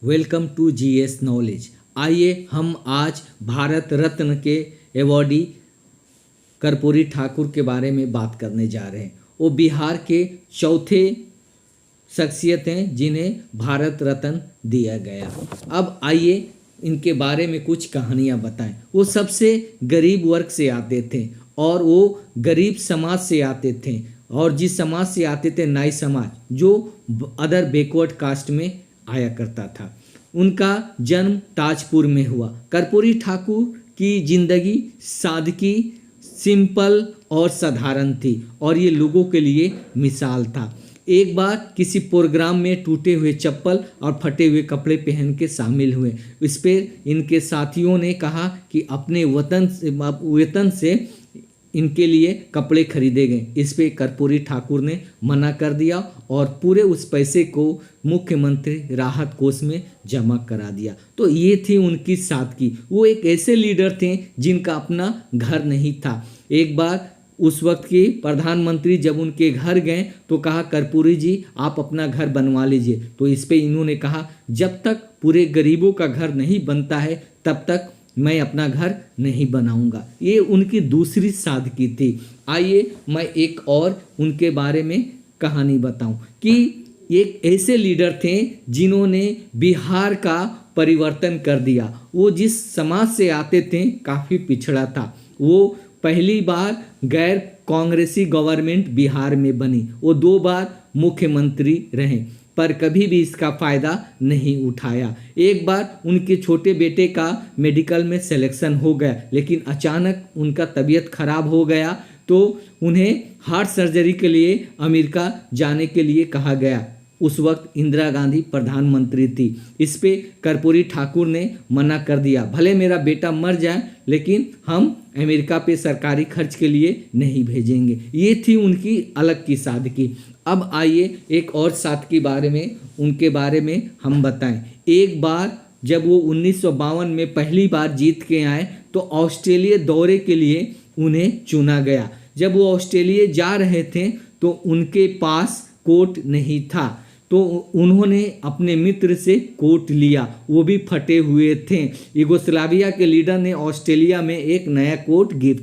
Welcome to GS knowledge. आइए हम आज भारत रत्न के अवॉर्डी कर्पूरी ठाकुर के बारे में बात करने जा रहे हैं। वो बिहार के चौथे शख्सियत हैं जिन्हें भारत रत्न दिया गया। अब आइए इनके बारे में कुछ कहानियाँ बताएं। वो सबसे गरीब वर्ग से आते थे और वो गरीब समाज से आते थे, और जिस समाज से आते थे नाई समाज, जो अदर बैकवर्ड कास्ट में आया करता था। उनका जन्म ताजपुर में हुआ। कर्पूरी ठाकुर की जिंदगी सादगी, सिंपल और साधारण थी और ये लोगों के लिए मिसाल था। एक बार किसी प्रोग्राम में टूटे हुए चप्पल और फटे हुए कपड़े पहन के शामिल हुए। इस पर इनके साथियों ने कहा कि अपने वेतन से इनके लिए कपड़े खरीदे गए। इस पे कर्पूरी ठाकुर ने मना कर दिया और पूरे उस पैसे को मुख्यमंत्री राहत कोष में जमा करा दिया। तो ये थी उनकी सादगी। वो एक ऐसे लीडर थे जिनका अपना घर नहीं था। एक बार उस वक्त के प्रधानमंत्री जब उनके घर गए तो कहा, कर्पूरी जी आप अपना घर बनवा लीजिए। तो इस पे इन्होंने कहा, जब तक पूरे गरीबों का घर नहीं बनता है तब तक मैं अपना घर नहीं बनाऊंगा। ये उनकी दूसरी सादगी थी। आइए मैं एक और उनके बारे में कहानी बताऊं कि एक ऐसे लीडर थे जिन्होंने बिहार का परिवर्तन कर दिया। वो जिस समाज से आते थे काफ़ी पिछड़ा था। वो पहली बार गैर कांग्रेसी गवर्नमेंट बिहार में बनी। वो 2 बार मुख्यमंत्री रहे पर कभी भी इसका फ़ायदा नहीं उठाया। एक बार उनके छोटे बेटे का मेडिकल में सिलेक्शन हो गया, लेकिन अचानक उनका तबीयत खराब हो गया तो उन्हें हार्ट सर्जरी के लिए अमेरिका जाने के लिए कहा गया। उस वक्त इंदिरा गांधी प्रधानमंत्री थी। इस पे कर्पूरी ठाकुर ने मना कर दिया, भले मेरा बेटा मर जाए लेकिन हम अमेरिका पे सरकारी खर्च के लिए नहीं भेजेंगे। ये थी उनकी अलग की सादगी। अब आइए एक और सादगी उनके बारे में हम बताएं। एक बार जब वो 1952 में पहली बार जीत के आए तो ऑस्ट्रेलिया दौरे के लिए उन्हें चुना गया। जब वो ऑस्ट्रेलिया जा रहे थे तो उनके पास कोट नहीं था, तो उन्होंने अपने मित्र से कोट लिया, वो भी फटे हुए थे। यूगोस्लाविया के लीडर ने ऑस्ट्रेलिया में एक नया कोट गिफ्ट